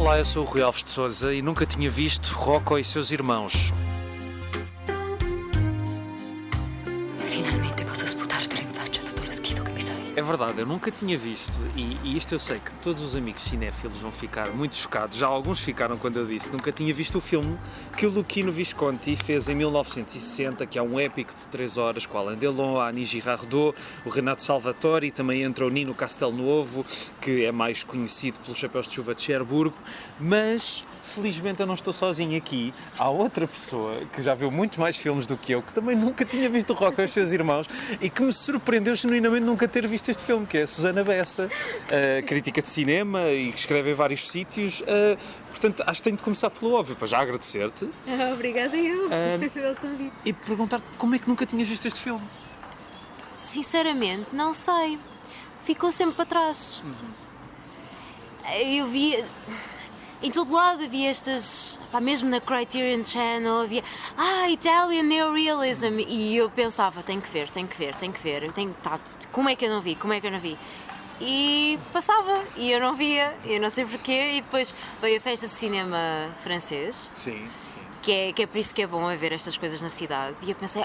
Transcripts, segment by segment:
Olá, eu sou o Rui Alves de Sousa e nunca tinha visto Rocco e seus irmãos. Finalmente posso sputartelo in faccia tutto lo schifo che mi fai. É verdade, eu nunca tinha visto e isto eu sei que todos os amigos cinéfilos vão ficar muito chocados, já alguns ficaram quando eu disse, nunca tinha visto o filme que o Luchino Visconti fez em 1960, que é um épico de 3 horas com Alain Delon, a Annie Girardot, o Renato Salvatore e também entra o Nino Castelnuovo, que é mais conhecido pelos chapéus de chuva de Cherburgo, mas felizmente eu não estou sozinho aqui, há outra pessoa que já viu muito mais filmes do que eu, que também nunca tinha visto o Rocco e os seus irmãos e que me surpreendeu genuinamente nunca ter visto este filme, que é a Susana Bessa, crítica de cinema e que escreve em vários sítios. Portanto, acho que tenho de começar pelo óbvio, para já agradecer-te. Obrigada eu pelo convite. E perguntar-te como é que nunca tinhas visto este filme. Sinceramente, não sei. Ficou sempre para trás. Eu vi... Em todo lado havia estas... mesmo na Criterion Channel havia... Italian Neorealism. E eu pensava, tenho que ver. Como é que eu não vi? E passava, e eu não via, eu não sei porquê, e depois veio a festa de cinema francês. Sim. Que é por isso que é bom ver estas coisas na cidade. E eu pensei,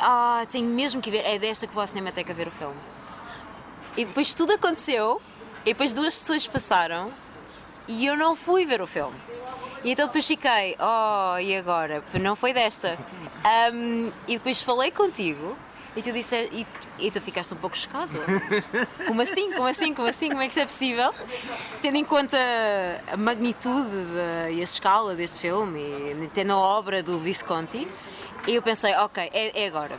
tenho mesmo que ver, é desta que vou à Cinemateca ver o filme. E depois tudo aconteceu, e depois 2 sessões passaram, e eu não fui ver o filme. E então depois fiquei, e agora? Não foi desta. E depois falei contigo, e tu disseste, e tu ficaste um pouco chocado. Como assim? Como é que isso é possível? Tendo em conta a magnitude e a escala deste filme, e tendo a obra do Visconti, e eu pensei, ok, é agora.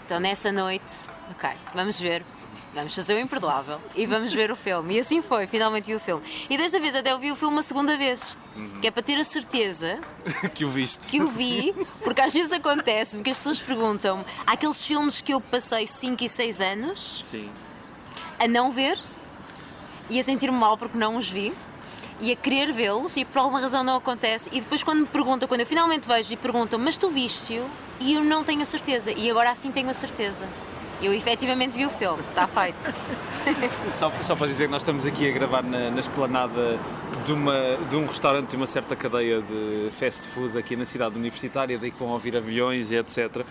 Então nessa noite, vamos ver. Vamos fazer o imperdoável e vamos ver o filme. E assim foi, finalmente vi o filme. E desta vez até eu vi o filme uma segunda vez. Que é para ter a certeza que o viste. Que o vi, porque às vezes acontece-me que as pessoas perguntam, há aqueles filmes que eu passei 5 e 6 anos a não ver e a sentir-me mal porque não os vi e a querer vê-los e por alguma razão não acontece. E depois quando me perguntam, quando eu finalmente vejo e perguntam, mas tu viste-o? E eu não tenho a certeza. E agora assim tenho a certeza. Eu efetivamente vi o filme, está feito. Só para dizer que nós estamos aqui a gravar na esplanada de um restaurante de uma certa cadeia de fast food aqui na cidade universitária, daí que vão ouvir aviões e etc.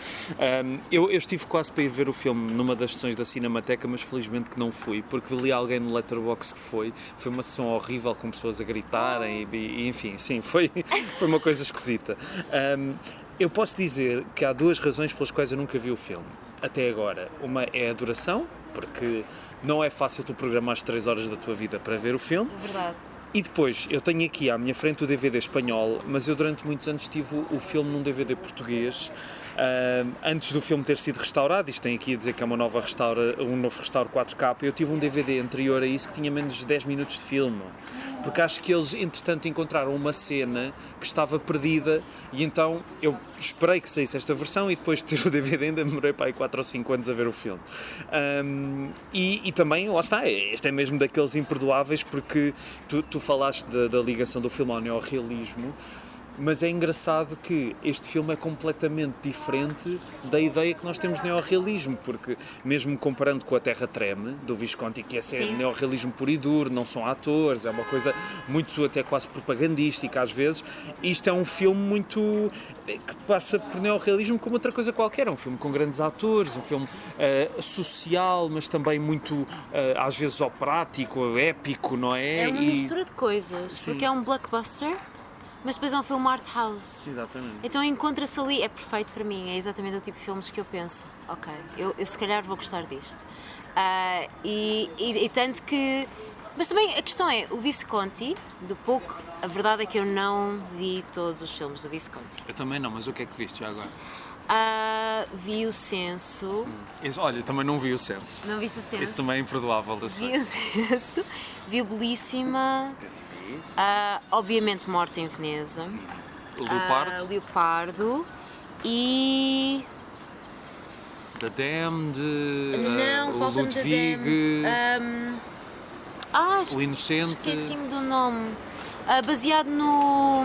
Eu estive quase para ir ver o filme numa das sessões da Cinemateca, mas felizmente que não fui, porque li alguém no Letterboxd que foi uma sessão horrível com pessoas a gritarem e enfim, sim, foi uma coisa esquisita. Eu posso dizer que há 2 razões pelas quais eu nunca vi o filme, até agora. Uma é a duração, porque não é fácil tu programar as 3 horas da tua vida para ver o filme. É verdade. E depois, eu tenho aqui à minha frente o DVD espanhol, mas eu durante muitos anos tive o filme num DVD português, antes do filme ter sido restaurado. Isto tem aqui a dizer que é um novo restauro 4K. Eu tive um DVD anterior a isso que tinha menos de 10 minutos de filme, porque acho que eles, entretanto, encontraram uma cena que estava perdida e então eu esperei que saísse esta versão e depois de ter o DVD ainda demorei para aí 4 ou 5 anos a ver o filme. E também, lá está, este é mesmo daqueles imperdoáveis porque tu falaste da ligação do filme ao neorrealismo, mas é engraçado que este filme é completamente diferente da ideia que nós temos de neorrealismo, porque mesmo comparando com A Terra Treme, do Visconti, que é neorrealismo puro e duro, não são atores, é uma coisa muito até quase propagandística às vezes, isto é um filme muito que passa por neorrealismo como outra coisa qualquer, é um filme com grandes atores, um filme social, mas também muito às vezes operático, épico, não é? É uma mistura de coisas, porque é um blockbuster, mas depois é um filme art house. Exatamente. Então encontra-se ali, é perfeito para mim, é exatamente o tipo de filmes que eu penso, ok, eu se calhar vou gostar disto. E tanto que... Mas também a questão é, o Visconti, a verdade é que eu não vi todos os filmes do Visconti. Eu também não, mas o que é que viste já agora? Vi o Censo. Olha, também não vi o Censo. Não viste o Censo? Esse também é imperdoável da Vi o Censo, vi o Belíssima. Obviamente Morte em Veneza. Leopardo. E... The Damned, não, o falta-me Ludwig, o Inocente. Esqueci-me do nome. Baseado no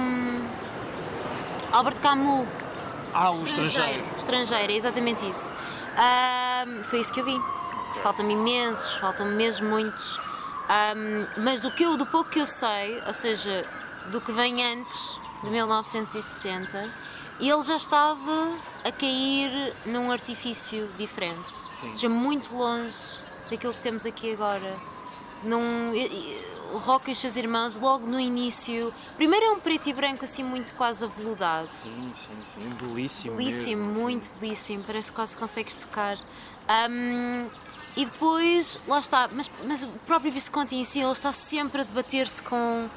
Albert Camus. O Estrangeiro. Estrangeiro, é exatamente isso. Foi isso que eu vi. Faltam-me imensos, faltam-me mesmo muitos. Mas do pouco que eu sei, ou seja, do que vem antes de 1960 e ele já estava a cair num artifício diferente, ou seja, muito longe daquilo que temos aqui agora. O Rock e os seus irmãos, logo no início, primeiro é um preto e branco assim muito quase aveludado. Sim, belíssimo. Belíssimo, mesmo. muito belíssimo, parece que quase consegues tocar. E depois, lá está, mas o próprio Visconti em si, ele está sempre a debater-se com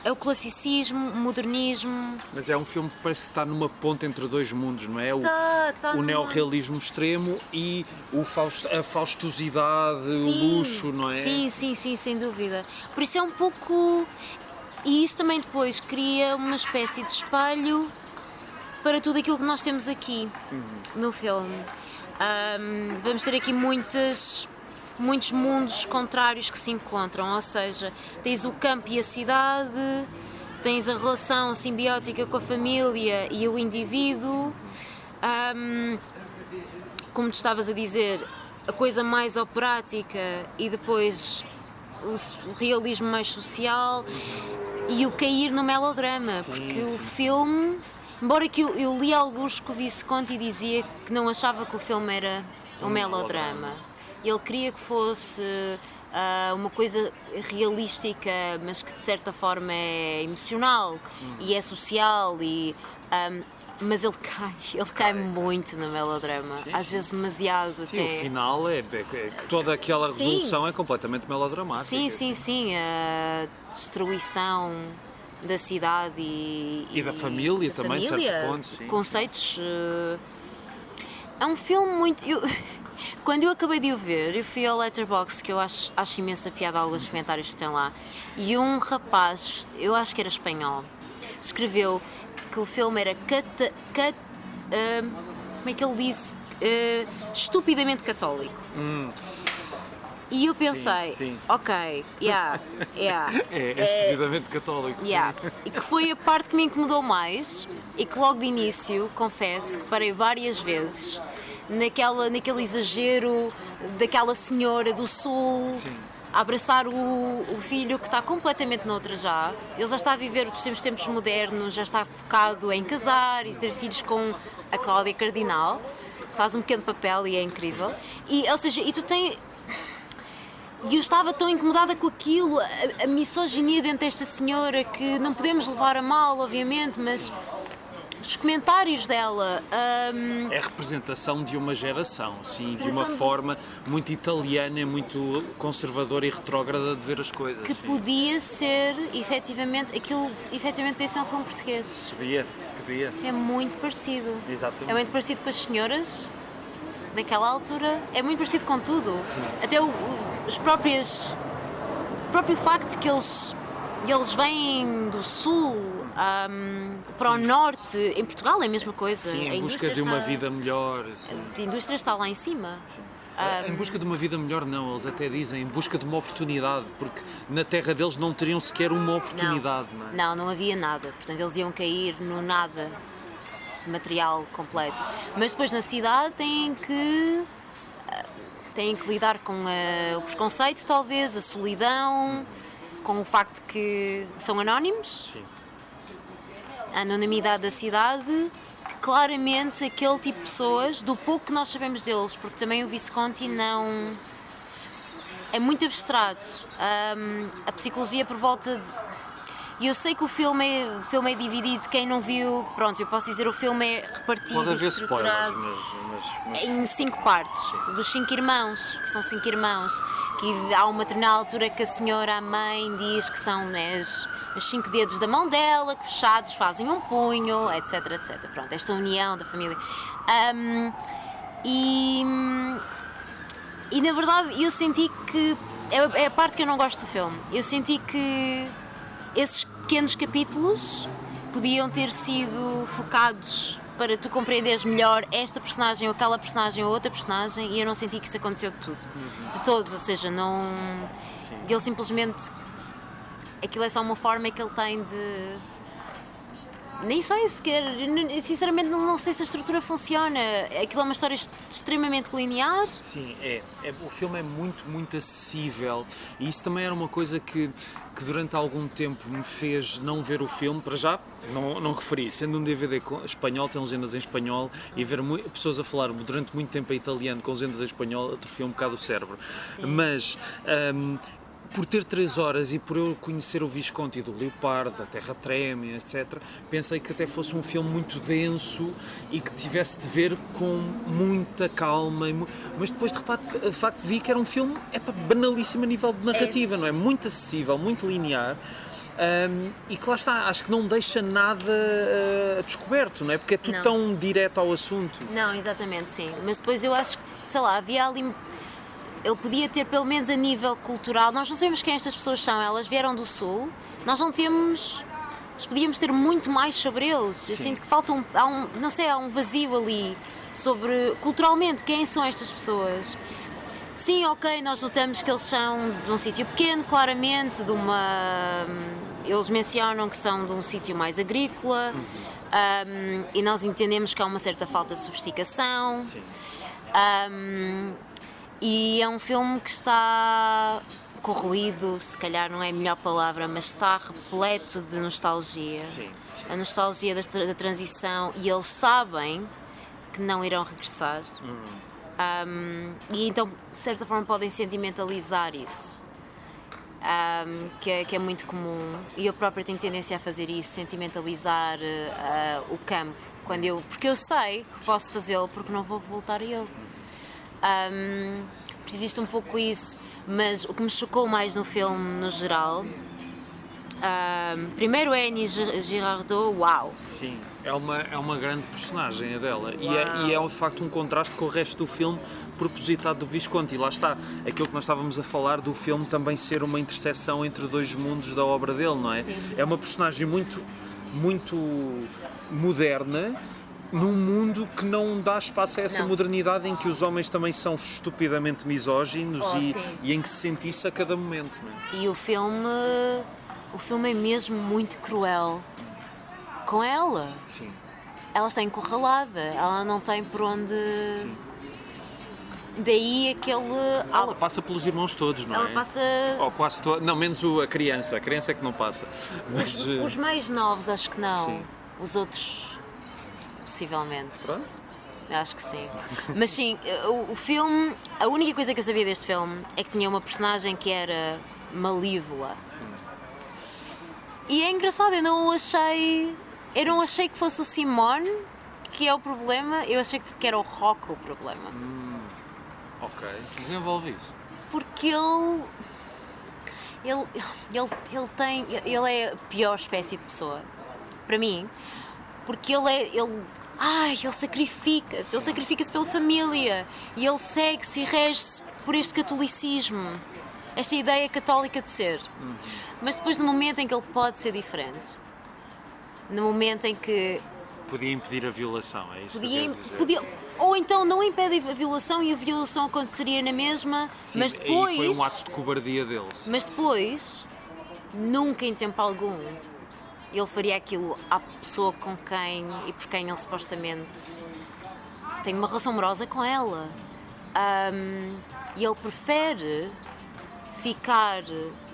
o classicismo, o modernismo. Mas é um filme que parece estar numa ponte entre dois mundos, não é? O neorrealismo extremo e a faustosidade, o luxo, não é? Sim, sem dúvida. Por isso é um pouco... E isso também depois cria uma espécie de espelho para tudo aquilo que nós temos aqui no filme. Vamos ter aqui muitos mundos contrários que se encontram, ou seja, tens o campo e a cidade, tens a relação simbiótica com a família e o indivíduo, como tu estavas a dizer, a coisa mais operática e depois o realismo mais social e o cair no melodrama, porque o filme, embora que eu li alguns que o Visconti dizia que não achava que o filme era um melodrama. Ele queria que fosse uma coisa realística, mas que de certa forma é emocional e é social, mas ele cai muito no melodrama, às vezes demasiado até. O final toda aquela resolução é completamente melodramática. Sim, a destruição da cidade e da família também, de certo ponto. Sim. Conceitos. É um filme muito... Quando eu acabei de o ver, eu fui ao Letterboxd, que eu acho imensa piada alguns comentários que estão lá, e um rapaz, eu acho que era espanhol, escreveu que o filme era como é que ele disse? Estupidamente católico. E eu pensei, sim. ok, É estupidamente católico. E que foi a parte que me incomodou mais e que logo de início, confesso, que parei várias vezes naquele exagero daquela senhora do sul a abraçar o filho que está completamente noutra já. Ele já está a viver os tempos modernos, já está focado em casar e ter filhos com a Cláudia Cardinal, que faz um pequeno papel e é incrível. Ou seja, e eu estava tão incomodada com aquilo, a misoginia dentro desta senhora, que não podemos levar a mal, obviamente, mas os comentários dela... É a representação de uma geração, sim, de uma forma muito italiana, muito conservadora e retrógrada de ver as coisas. Que podia ser, efetivamente, aquilo efetivamente podia ser um filme português. Podia. É muito parecido. Exatamente. É muito parecido com as senhoras daquela altura, é muito parecido com tudo. Até o próprio facto que eles vêm do sul para o norte, em Portugal é a mesma coisa. Sim, em busca de uma vida melhor. A indústria está lá em cima. Em busca de uma vida melhor não, eles até dizem em busca de uma oportunidade, porque na terra deles não teriam sequer uma oportunidade. Não havia nada, portanto eles iam cair no nada material completo. Mas depois na cidade têm que lidar com o preconceito, talvez, a solidão, com o facto de que são anónimos. Sim. A anonimidade da cidade, que claramente aquele tipo de pessoas, do pouco que nós sabemos deles, porque também o Visconti não... é muito abstrato. A psicologia por volta de... E eu sei que o filme é dividido, quem não viu, pronto, eu posso dizer, o filme é repartido, pode haver estruturado mas... em 5 partes, dos 5 irmãos, que são 5 irmãos, que há uma determinada altura que a senhora, a mãe, diz que são os 5 dedos da mão dela, que fechados fazem um punho, etc. Pronto, esta união da família. E na verdade eu senti que, é a parte que eu não gosto do filme, eu senti que esses pequenos capítulos podiam ter sido focados para tu compreenderes melhor esta personagem ou aquela personagem ou outra personagem, e eu não senti que isso aconteceu de todo, ou seja, não... Ele simplesmente... Aquilo é só uma forma que ele tem Nem sei sequer, sinceramente não sei se a estrutura funciona. Aquilo é uma história extremamente linear. Sim, o filme é muito, muito acessível e isso também era uma coisa que durante algum tempo me fez não ver o filme, para já, não referi, sendo um DVD espanhol, tem legendas em espanhol, e ver pessoas a falar durante muito tempo em italiano com legendas em espanhol atrofia um bocado o cérebro. Sim. Mas por ter 3 horas e por eu conhecer o Visconti do Leopardo, a Terra Treme, etc., pensei que até fosse um filme muito denso e que tivesse de ver com muita calma, mas depois de facto vi que era um filme banalíssimo a nível de narrativa, não é? Muito acessível, muito linear. E que lá está, acho que não deixa nada descoberto, não é? Porque é tudo tão direto ao assunto. Não, exatamente, sim. Mas depois eu acho que, sei lá, havia ali... Ele podia ter, pelo menos a nível cultural, nós não sabemos quem estas pessoas são, elas vieram do Sul, nós não temos... Nós podíamos ter muito mais sobre eles. Eu sinto que falta há um vazio ali sobre, culturalmente, quem são estas pessoas. Sim, ok, nós notamos que eles são de um sítio pequeno, claramente, eles mencionam que são de um sítio mais agrícola, e nós entendemos que há uma certa falta de sofisticação. Sim. E é um filme que está corroído, se calhar não é a melhor palavra, mas está repleto de nostalgia. Sim. A nostalgia da transição, e eles sabem que não irão regressar. E então, de certa forma, podem sentimentalizar isso. Que é muito comum. E eu própria tenho tendência a fazer isso, sentimentalizar o campo. Porque eu sei que posso fazê-lo, porque não vou voltar a ele. Existe um pouco isso, mas o que me chocou mais no filme, no geral, primeiro é Annie Girardot, uau! Sim, é uma grande personagem a dela, e é de facto um contraste com o resto do filme propositado do Visconti. E lá está, aquilo que nós estávamos a falar do filme também ser uma interseção entre dois mundos da obra dele, não é? Sim. É uma personagem muito, muito moderna, num mundo que não dá espaço a essa modernidade em que os homens também são estupidamente misóginos e em que se sente isso a cada momento. Não é? E o filme é mesmo muito cruel com ela. Sim. Ela está encurralada, ela não tem por onde... Daí aquele... Ela passa pelos irmãos todos, não é? Ela passa... Ou quase todos, não, menos a criança é que não passa. Mas, os mais novos acho que não, sim. Os outros... Possivelmente. Pronto. Acho que sim. Mas sim, o filme, a única coisa que eu sabia deste filme é que tinha uma personagem que era malívola. E é engraçado, eu não achei que fosse o Simone que é o problema, eu achei que era o Rocco o problema. Ok, desenvolve isso. Porque ele é a pior espécie de pessoa, para mim, porque ele sacrifica-se pela família e ele segue-se e rege-se por este catolicismo, esta ideia católica de ser. Mas depois, no momento em que ele pode ser diferente, no momento em que podia impedir a violação, é isso que queres dizer? Ou então não impede a violação e a violação aconteceria na mesma, sim, mas depois... foi um ato de cobardia deles. Mas depois, nunca em tempo algum, ele faria aquilo à pessoa com quem e por quem ele supostamente tem uma relação amorosa com ela. E ele prefere ficar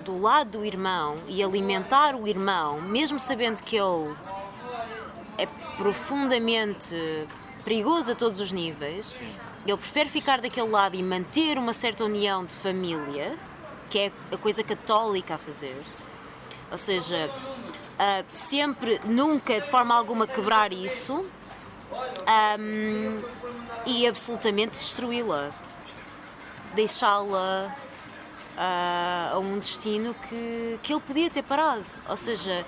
do lado do irmão e alimentar o irmão, mesmo sabendo que ele é profundamente perigoso a todos os níveis. Sim. Ele prefere ficar daquele lado e manter uma certa união de família, que é a coisa católica a fazer. Ou seja, sempre, nunca, de forma alguma, quebrar isso e absolutamente destruí-la. Deixá-la a um destino que ele podia ter parado. Ou seja,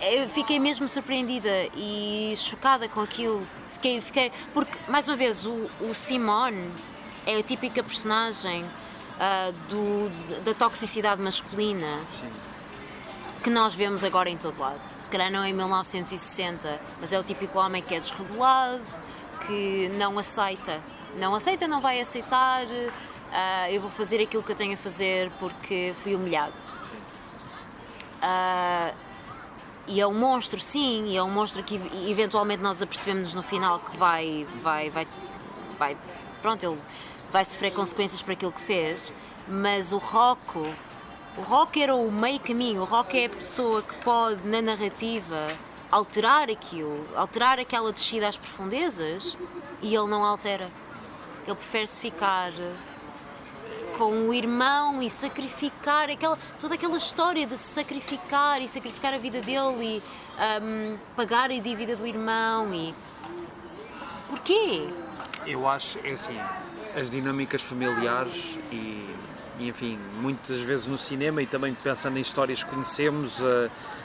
eu fiquei mesmo surpreendida e chocada com aquilo. Fiquei porque, mais uma vez, o Simone é a típica personagem da toxicidade masculina. Sim. Que nós vemos agora em todo lado. Se calhar não em 1960, mas é o típico homem que é desregulado, que não aceita, não vai aceitar, eu vou fazer aquilo que eu tenho a fazer porque fui humilhado. E é um monstro, sim, e é um monstro que eventualmente nós apercebemos no final que pronto, ele vai sofrer consequências por aquilo que fez, mas o Rocco era o meio caminho, o Rocco é a pessoa que pode, na narrativa, alterar aquilo, alterar aquela descida às profundezas, e ele não altera. Ele prefere-se ficar com o irmão e sacrificar toda aquela história de se sacrificar e sacrificar a vida dele e pagar a dívida do irmão. E porquê? Eu acho, é assim, as dinâmicas familiares e enfim, muitas vezes no cinema e também pensando em histórias que conhecemos,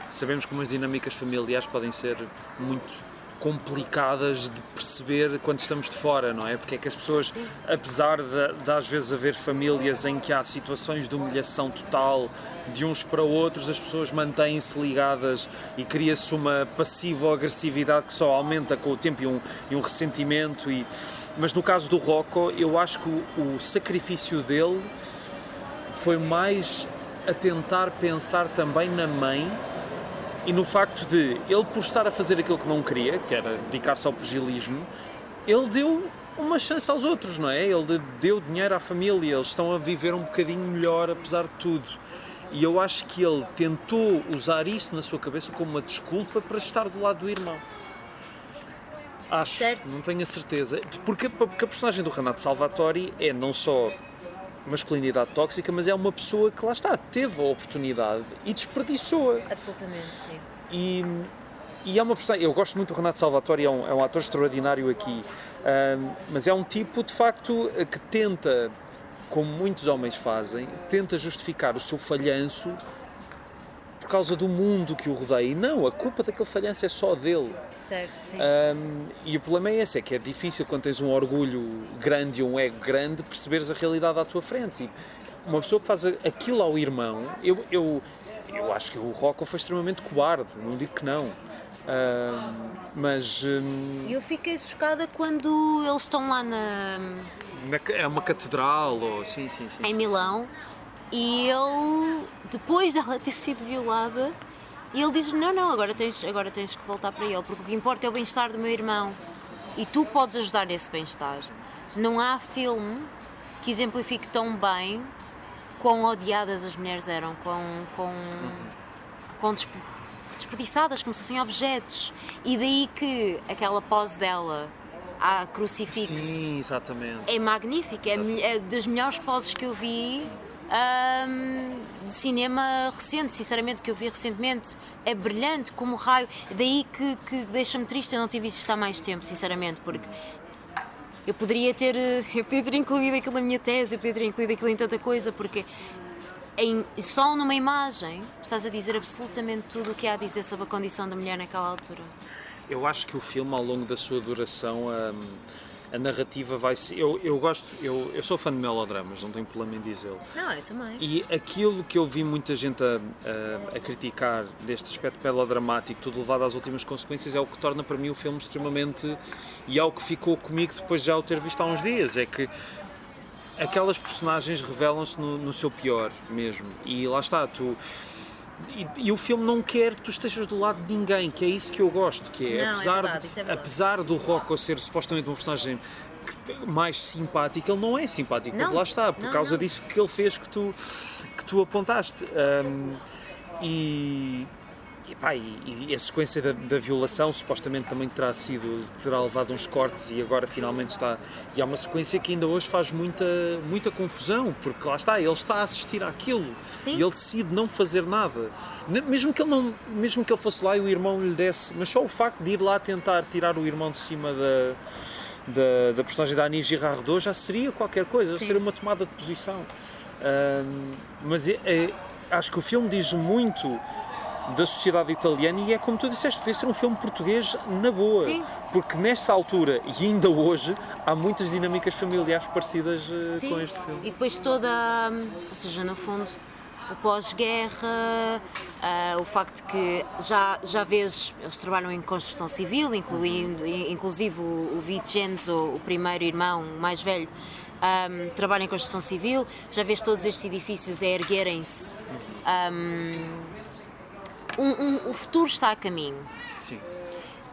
sabemos como as dinâmicas familiares podem ser muito complicadas de perceber quando estamos de fora, não é? Porque é que as pessoas, sim, apesar de às vezes haver famílias em que há situações de humilhação total de uns para outros, as pessoas mantêm-se ligadas e cria-se uma passiva agressividade que só aumenta com o tempo e um ressentimento. Mas no caso do Rocco, eu acho que o sacrifício dele foi mais a tentar pensar também na mãe e no facto de ele, por estar a fazer aquilo que não queria, que era dedicar-se ao pugilismo, ele deu uma chance aos outros, não é? Ele deu dinheiro à família, eles estão a viver um bocadinho melhor apesar de tudo. E eu acho que ele tentou usar isso na sua cabeça como uma desculpa para estar do lado do irmão. Acho, certo. Não tenho a certeza. Porque a personagem do Renato Salvatori é não só masculinidade tóxica, mas é uma pessoa que lá está, teve a oportunidade e desperdiçou-a. Absolutamente, sim. E é uma personagem, eu gosto muito do Renato Salvatori, é um ator extraordinário aqui, mas é um tipo de facto que tenta, como muitos homens fazem, tenta justificar o seu falhanço por causa do mundo que o rodeia. E não, a culpa daquele falhanço é só dele. Certo, sim. E o problema é esse, é que é difícil quando tens um orgulho grande e um ego grande perceberes a realidade à tua frente. E uma pessoa que faz aquilo ao irmão, eu acho que o Rocco foi extremamente cobarde, não digo que não. Mas... Eu fiquei quando eles estão lá é uma catedral, ou... Sim. em Milão, e ele, depois dela ter sido violada, ele diz, não, agora tens que voltar para ele, porque o que importa é o bem-estar do meu irmão, e tu podes ajudar nesse bem-estar. Não há filme que exemplifique tão bem quão odiadas as mulheres eram, quão desperdiçadas, como se fossem objetos. E daí que aquela pose dela à crucifixo, sim, exatamente, é magnífica, é das melhores poses que eu vi de cinema recente, sinceramente, que eu vi recentemente. É brilhante como raio. Daí que deixa-me triste eu não ter visto isto há mais tempo, sinceramente, porque eu poderia ter incluído aquilo na minha tese, eu poderia ter incluído aquilo em tanta coisa, porque só numa imagem estás a dizer absolutamente tudo o que há a dizer sobre a condição da mulher naquela altura. Eu acho que o filme, ao longo da sua duração, a narrativa vai ser... Eu sou fã de melodramas, não tenho problema em dizê-lo. Não, eu também. E aquilo que eu vi muita gente a criticar deste aspecto melodramático, tudo levado às últimas consequências, é o que torna para mim o filme extremamente... E é o que ficou comigo depois de já o ter visto há uns dias, é que aquelas personagens revelam-se no seu pior mesmo. E lá está, E o filme não quer que tu estejas do lado de ninguém, que é isso que eu gosto, que é, não, apesar do Rocco ser supostamente um personagem mais simpático, ele não é simpático, porque lá está, por causa disso que ele fez que tu apontaste. E a sequência da violação supostamente também terá levado uns cortes e agora finalmente está. E há uma sequência que ainda hoje faz muita confusão, porque lá está, ele está a assistir àquilo. Sim. E ele decide não fazer nada. Mesmo que ele fosse lá e o irmão lhe desse, mas só o facto de ir lá tentar tirar o irmão de cima da personagem da Annie Girardot já seria qualquer coisa, já seria uma tomada de posição. Mas acho que o filme diz muito da sociedade italiana e é como tu disseste, podia ser um filme português na boa. Sim. Porque nesta altura e ainda hoje há muitas dinâmicas familiares parecidas com este filme. E depois ou seja, no fundo, o pós-guerra, o facto de que já vês, eles trabalham em construção civil, inclusive o Vincenzo, o primeiro irmão, o mais velho, trabalha em construção civil, já vês todos estes edifícios a erguerem-se o futuro está a caminho. Sim.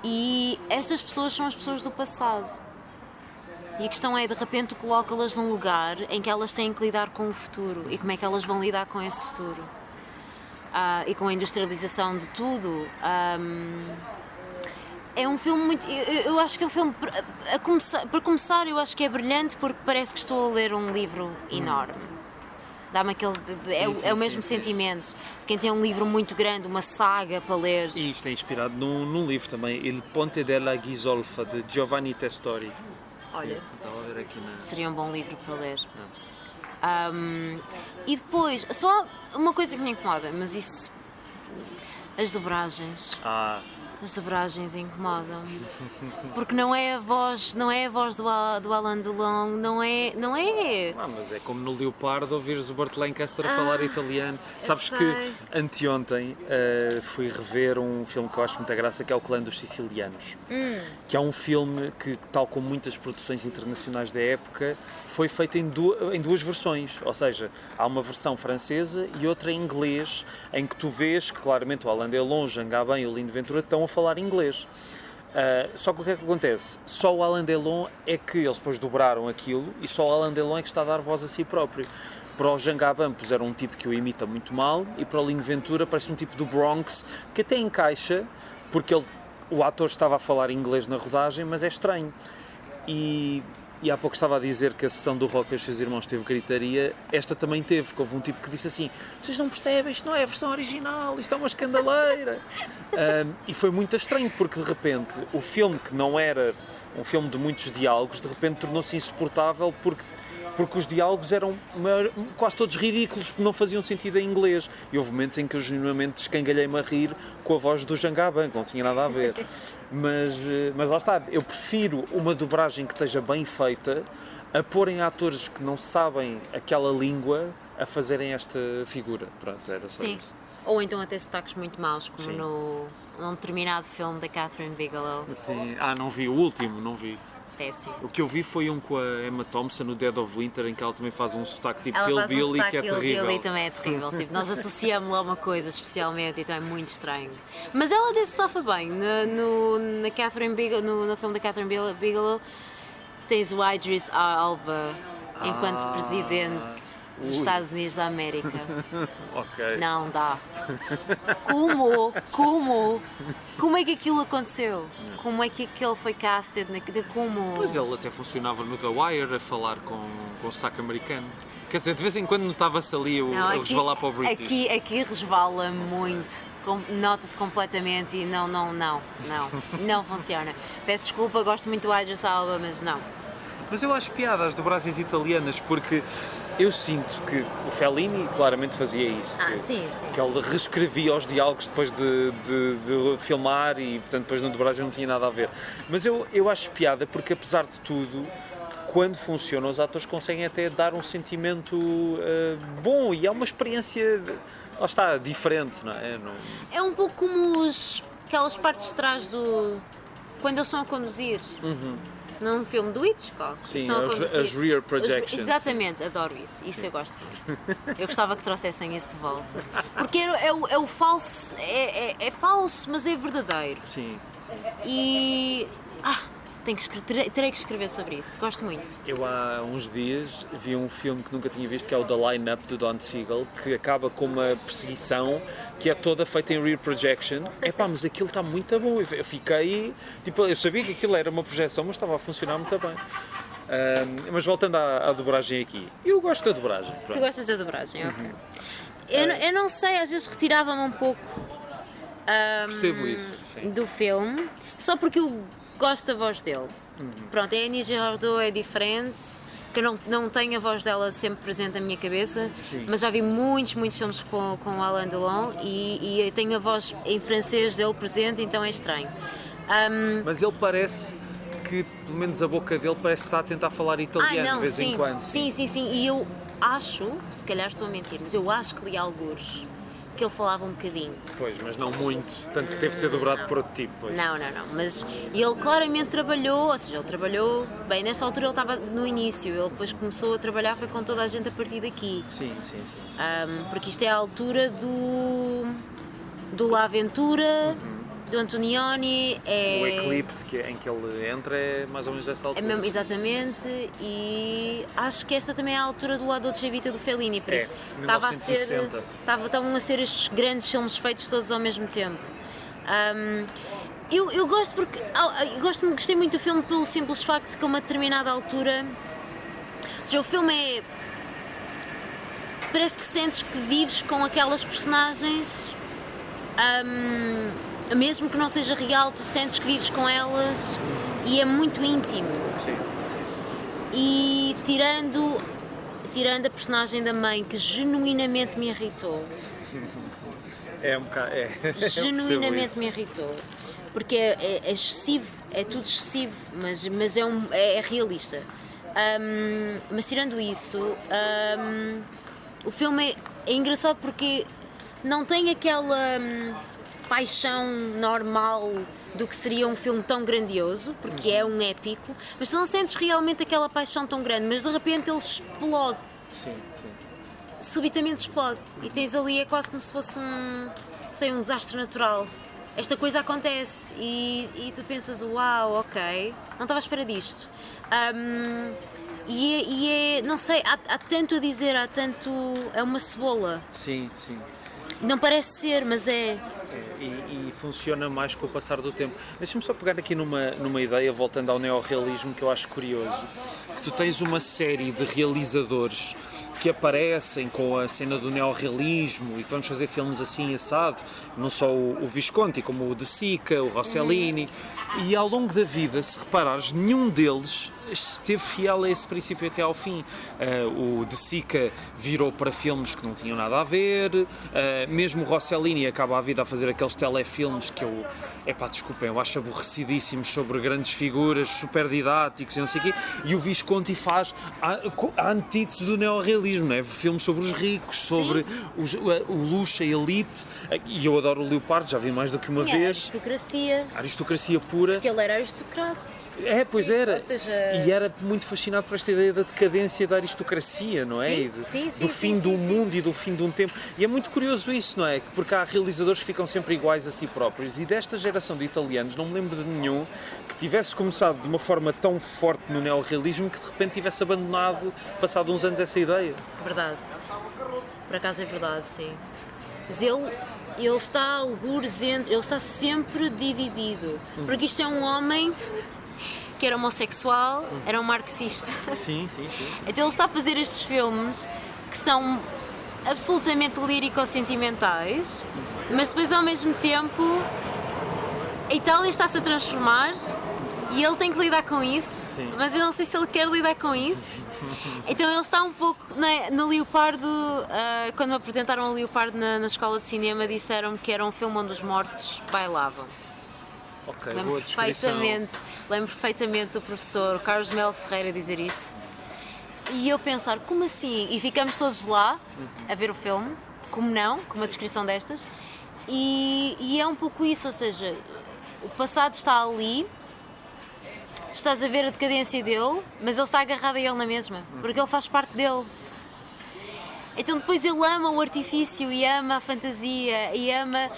E estas pessoas são as pessoas do passado. E a questão é, de repente, coloca-las num lugar em que elas têm que lidar com o futuro. E como é que elas vão lidar com esse futuro? E com a industrialização de tudo. É um filme muito... Eu acho que é um filme... Para começar, eu acho que é brilhante porque parece que estou a ler um livro enorme. Dá-me aquele... É o mesmo sentimento de quem tem um livro muito grande, uma saga para ler. E isto é inspirado num livro também, Il Ponte della Ghisolfa, de Giovanni Testori. Olha, Estava a ver aqui na... seria um bom livro para ler. E depois, só uma coisa que me incomoda, mas isso... As dobragens. As dobragens incomodam-me. Porque não é a voz do Alain Delon, não é. mas é como no Leopardo ouvires o Burt Lancaster a falar italiano. Sabes que anteontem fui rever um filme que eu acho muita graça, que é O Clã dos Sicilianos. Que é um filme que, tal como muitas produções internacionais da época, foi feito em duas versões. Ou seja, há uma versão francesa e outra em inglês, em que tu vês que claramente o Alain Delon, Jean Gabin e o Lino Ventura estão a falar inglês. Só que o que é que acontece? Só o Alain Delon é que eles depois dobraram aquilo e só o Alain Delon é que está a dar voz a si próprio. Para o Jean Gabin puseram um tipo que o imita muito mal e para o Lino Ventura parece um tipo do Bronx que até encaixa porque o ator estava a falar inglês na rodagem, mas é estranho. E há pouco estava a dizer que a sessão do Rock e os seus irmãos teve gritaria, esta também teve, que houve um tipo que disse assim: vocês não percebem, isto não é a versão original, isto é uma escandaleira. E foi muito estranho, porque de repente o filme, que não era um filme de muitos diálogos, de repente tornou-se insuportável porque os diálogos eram quase todos ridículos, porque não faziam sentido em inglês. E houve momentos em que eu genuinamente escangalhei-me a rir com a voz do Jean Gabin, que não tinha nada a ver. Mas lá está, eu prefiro uma dobragem que esteja bem feita a porem atores que não sabem aquela língua a fazerem esta figura. Pronto, era só isso. Ou então até sotaques muito maus, como num determinado filme da Catherine Bigelow. Sim. Não vi o último, não vi. Péssimo. O que eu vi foi um com a Emma Thompson, no Dead of Winter, em que ela também faz um sotaque tipo Hillbilly, que é terrível. Hillbilly também é terrível. Tipo, nós associamos lá uma coisa especialmente, então é muito estranho. Mas ela até se safa bem. Na Catherine Bigelow, no filme da Catherine Bigelow, tens o Idris Elba enquanto presidente dos Estados Unidos da América. Ok. Não dá. Como é que aquilo aconteceu? Como é que aquele foi casted? Como... Mas ele até funcionava no The Wire a falar com o sotaque americano. Quer dizer, de vez em quando notava-se ali o resvalar para o British. Aqui resvala muito. Nota-se completamente e não funciona. Peço desculpa, gosto muito do Idris Elba, mas não. Mas eu acho piada as dobragens italianas, porque eu sinto que o Fellini claramente fazia isso. Sim. Que ele reescrevia os diálogos depois de filmar e, portanto, depois na dobragem não tinha nada a ver. Mas eu acho piada porque, apesar de tudo, quando funciona, os atores conseguem até dar um sentimento bom e é uma experiência, lá está, diferente, não é? É um pouco como aquelas partes de trás quando eles estão a conduzir. Num filme do Hitchcock. Sim, as rear projections. Exatamente, adoro isso. Isso eu gosto muito. Eu gostava que trouxessem isso de volta. Porque é o falso, é falso, mas é verdadeiro. Sim. E... terei que escrever sobre isso. Gosto muito. Eu há uns dias vi um filme que nunca tinha visto, que é o The Line-Up, do Don Siegel, que acaba com uma perseguição que é toda feita em rear projection. Mas aquilo está muito bom. Eu fiquei... eu sabia que aquilo era uma projeção, mas estava a funcionar muito bem. Mas voltando à dobragem aqui. Eu gosto da dobragem. Pronto. Tu gostas da dobragem, ok. Eu não sei, às vezes retirava-me um pouco percebo isso, sim. Do filme, só porque eu gosto da voz dele. Pronto, a Annie Girardot é diferente, que eu não tenho a voz dela sempre presente na minha cabeça, mas já vi muitos filmes com o Alain Delon e eu tenho a voz em francês dele presente, então é estranho. Mas ele parece que, pelo menos a boca dele, parece que está a tentar falar italiano de vez em quando. Sim, e eu acho, se calhar estou a mentir, mas eu acho que li algures que ele falava um bocadinho. Pois, mas não muito, tanto que teve de ser dobrado por outro tipo. Pois. Não, mas ele claramente trabalhou, ou seja, ele trabalhou, bem, nesta altura ele estava no início, ele depois começou a trabalhar, foi com toda a gente a partir daqui. Sim. Porque isto é a altura do La Aventura, do Antonioni, O Eclipse em que ele entra é mais ou menos dessa é altura. mesmo, exatamente, e acho que esta também é a altura do La Dolce Vita do Fellini, por É, isso 1960. estavam a ser estes grandes filmes feitos todos ao mesmo tempo. Eu gosto porque gostei muito do filme pelo simples facto de que a uma determinada altura, ou seja, o filme parece que sentes que vives com aquelas personagens, mesmo que não seja real, tu sentes que vives com elas e é muito íntimo. Sim. E tirando a personagem da mãe, que genuinamente me irritou, É um bocado. genuinamente me irritou, porque é excessivo, é tudo excessivo, mas é realista. Mas tirando isso, o filme é engraçado porque não tem aquela paixão normal do que seria um filme tão grandioso, porque é um épico, mas tu não sentes realmente aquela paixão tão grande, mas de repente ele explode. Sim. Subitamente explode e tens ali, é quase como se fosse um desastre natural. Esta coisa acontece e tu pensas, uau, ok, não estava à espera disto. Não sei, há tanto a dizer, é uma cebola. Sim. Não parece ser, mas é. E funciona mais com o passar do tempo. Deixa-me só pegar aqui numa ideia, voltando ao neorrealismo, que eu acho curioso, que tu tens uma série de realizadores que aparecem com a cena do neorrealismo e que vamos fazer filmes assim assado, não só o Visconti, como o De Sica, o Rossellini, e ao longo da vida, se reparares, nenhum deles esteve fiel a esse princípio até ao fim. O De Sica virou para filmes que não tinham nada a ver, mesmo o Rossellini acaba a vida a fazer aqueles telefilmes que desculpem, eu acho aborrecidíssimos, sobre grandes figuras, super didáticos e não sei o quê, e o Visconti faz a antítese do neorrealismo, não é? Filmes sobre os ricos, sobre o luxo, a elite, e eu adoro o Leopardo, já vi mais do que uma vez. A Aristocracia pura. porque ele era aristocrata. Pois era. Ou seja... E era muito fascinado por esta ideia da decadência da aristocracia, não é? Do fim do mundo e do fim de um tempo. E é muito curioso isso, não é? Porque há realizadores que ficam sempre iguais a si próprios. E desta geração de italianos, não me lembro de nenhum que tivesse começado de uma forma tão forte no neorrealismo que de repente tivesse abandonado, passado uns anos, essa ideia. Verdade. Por acaso é verdade, sim. Mas ele está algures entre... Ele está sempre dividido. Porque isto é um homem que era homossexual, era um marxista. Sim. Então ele está a fazer estes filmes que são absolutamente lírico-sentimentais, mas depois ao mesmo tempo a Itália está-se a transformar e ele tem que lidar com isso, mas eu não sei se ele quer lidar com isso. Então ele está um pouco no Leopardo, quando me apresentaram o Leopardo na escola de cinema, disseram-me que era um filme onde os mortos bailavam. Ok, Lembro boa descrição. perfeitamente do professor Carlos Melo Ferreira dizer isto. E eu pensar, como assim? E ficamos todos lá a ver o filme, como não, com uma descrição destas. E é um pouco isso, ou seja, o passado está ali, tu estás a ver a decadência dele, mas ele está agarrado a ele na mesma, porque ele faz parte dele. Então depois ele ama o artifício e ama a fantasia e ama...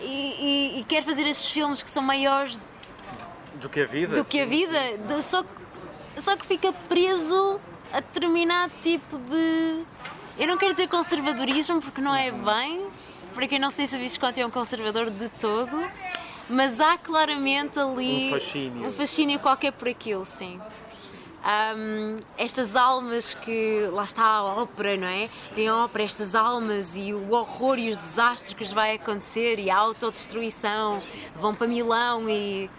E quer fazer estes filmes que são maiores do que a vida. Só que fica preso a determinado tipo de... Eu não quero dizer conservadorismo, porque não é bem. Para quem não sei se o Visconti é um conservador de todo, mas há claramente ali um fascínio qualquer por aquilo, sim. Estas almas que... Lá está a ópera, não é? Tem a ópera, estas almas e o horror e os desastres que lhes vai acontecer e a autodestruição. Vão para Milão e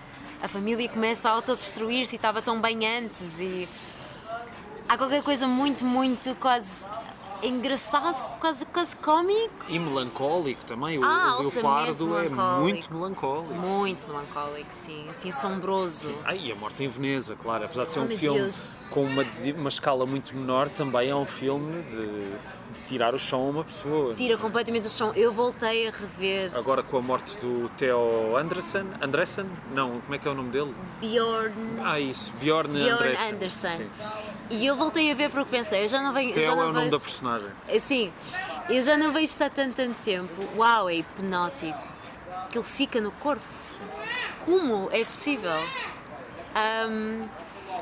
a família começa a autodestruir-se e estava tão bem antes. E há qualquer coisa muito, muito quase engraçado, quase cómico. E melancólico também. O Leopardo é muito melancólico. Muito melancólico, sim. Assim, assombroso. E A Morte em Veneza, claro. Apesar de ser um filme com uma escala muito menor, também é um filme de tirar o chão a uma pessoa. Tira completamente o chão. Eu voltei a rever... Agora com a morte do Theo Andresen? Não, como é que é o nome dele? Bjorn Bjorn Anderson. Sim. E eu voltei a ver porque pensei, eu já não vejo... Theo é o nome da personagem. Sim, eu já não vejo isto há tanto tempo. Uau, é hipnótico. aquilo fica no corpo. Como é possível?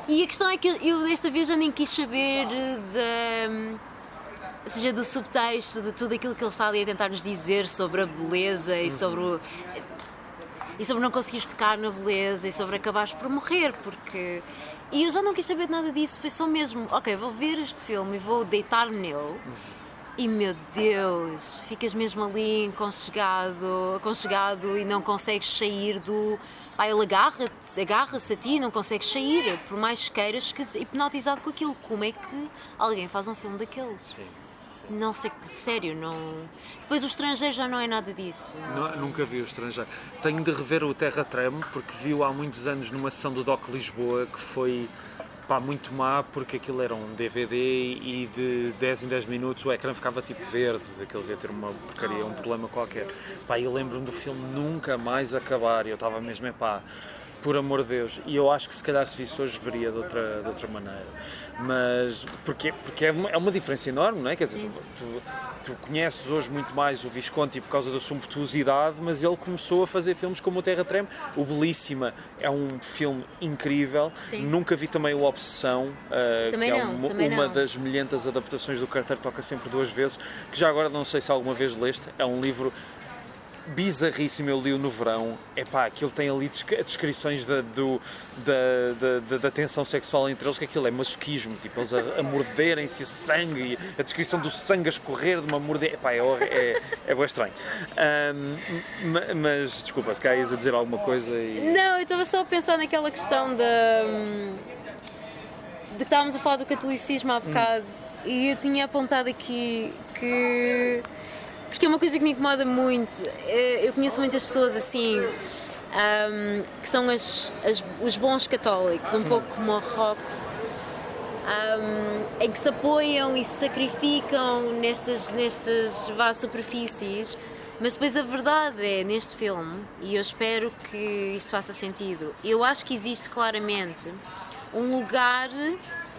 E a questão é que eu desta vez já nem quis saber ou seja, do subtexto, de tudo aquilo que ele está ali a tentar nos dizer sobre a beleza e sobre não conseguires tocar na beleza e sobre acabares por morrer, porque... E eu já não quis saber de nada disso, foi só mesmo, ok, vou ver este filme e vou deitar-me nele e, meu Deus, ficas mesmo ali aconchegado e não consegues sair do... Pá, ele agarra-se a ti e não consegues sair, por mais que queiras, hipnotizado com aquilo. Como é que alguém faz um filme daqueles? Sim. Não sei, sério, não... Depois o Estrangeiro já não é nada disso. Nunca vi o Estrangeiro. Tenho de rever o Terra Treme, porque vi-o há muitos anos numa sessão do DOC Lisboa, que foi muito má, porque aquilo era um DVD e de 10 em 10 minutos o ecrã ficava tipo verde, aquilo devia ter uma porcaria, um problema qualquer. Pá, eu lembro-me do filme nunca mais acabar e eu estava mesmo, por amor de Deus, e eu acho que se calhar se visse hoje veria de outra maneira, mas porque é uma diferença enorme, não é? Quer dizer, tu conheces hoje muito mais o Visconti por causa da sumptuosidade, mas ele começou a fazer filmes como o Terra Treme. O Belíssima é um filme incrível. Sim. Nunca vi também o Obsessão, também que é não, uma das milhentas adaptações do Carteiro Toca Sempre Duas Vezes, que já agora não sei se alguma vez leste, é um livro bizarríssimo, eu li-o no verão. Aquilo tem ali descrições da tensão sexual entre eles, que aquilo é masoquismo, tipo, eles a morderem-se, o sangue, a descrição do sangue a escorrer de uma mordida, é bem estranho. Mas, desculpa, se calhar ias a dizer alguma coisa e... Não, eu estava só a pensar naquela questão de que estávamos a falar do catolicismo há bocado, e eu tinha apontado aqui que... Porque é uma coisa que me incomoda muito. Eu conheço muitas pessoas assim, que são os bons católicos, um pouco como o Rocco, em que se apoiam e se sacrificam nestas superfícies, mas depois a verdade é, neste filme, e eu espero que isto faça sentido, eu acho que existe claramente um lugar...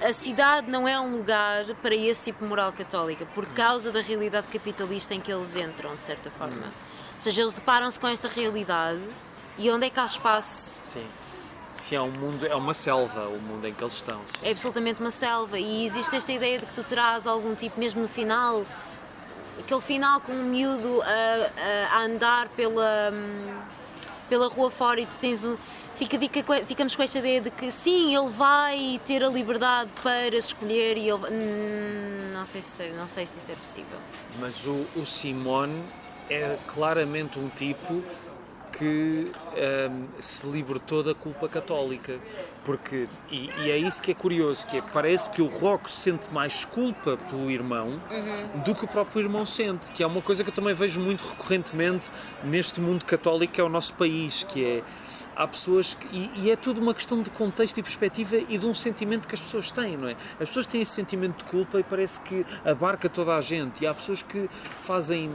A cidade não é um lugar para esse tipo de moral católica, por causa da realidade capitalista em que eles entram, de certa forma. Ou seja, eles deparam-se com esta realidade e onde é que há espaço? Sim, é uma selva o mundo em que eles estão. Sim. É absolutamente uma selva, e existe esta ideia de que tu terás algum tipo, mesmo no final, aquele final com um miúdo a andar pela rua fora e tu tens ficamos com esta ideia de que sim, ele vai ter a liberdade para escolher e ele... Não sei se isso é possível. Mas o Simone é claramente um tipo que se libertou da culpa católica, porque, e é isso que é curioso, que parece que o Rocco sente mais culpa pelo irmão do que o próprio irmão sente, que é uma coisa que eu também vejo muito recorrentemente neste mundo católico que é o nosso país, que é... Há pessoas e é tudo uma questão de contexto e perspectiva e de um sentimento que as pessoas têm, não é? As pessoas têm esse sentimento de culpa e parece que abarca toda a gente, e há pessoas que fazem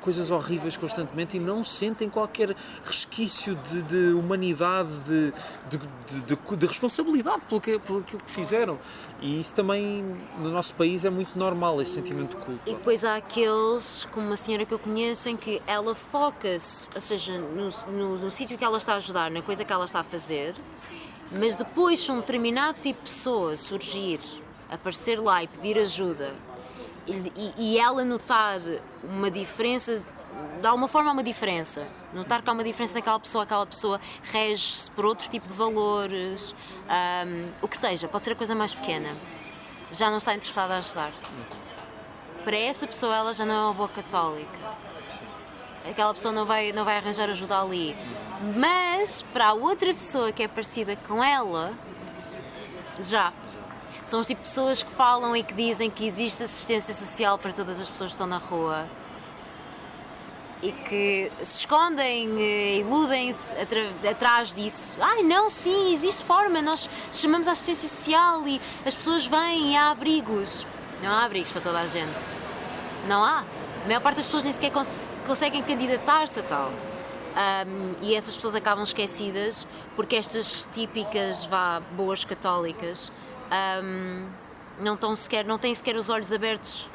coisas horríveis constantemente e não sentem qualquer resquício de humanidade, de responsabilidade pelo que fizeram. E isso também no nosso país é muito normal, esse sentimento de culpa. E depois há aqueles, como uma senhora que eu conheço, em que ela foca-se, ou seja, no sítio que ela está a ajudar, na coisa que ela está a fazer, mas depois se um determinado tipo de pessoa surgir, aparecer lá e pedir ajuda, e ela notar uma diferença, de alguma forma há uma diferença, notar que há uma diferença naquela pessoa, aquela pessoa rege-se por outro tipo de valores, o que seja, pode ser a coisa mais pequena, já não está interessada a ajudar. Para essa pessoa ela já não é uma boa católica, aquela pessoa não vai arranjar ajuda ali, mas para a outra pessoa que é parecida com ela, já. São os tipos de pessoas que falam e que dizem que existe assistência social para todas as pessoas que estão na rua e que se escondem, iludem-se atrás disso. Não, sim, existe forma, nós chamamos a assistência social e as pessoas vêm e há abrigos. Não há abrigos para toda a gente. Não há. A maior parte das pessoas nem sequer conseguem candidatar-se a tal. E essas pessoas acabam esquecidas porque estas típicas boas católicas não têm sequer os olhos abertos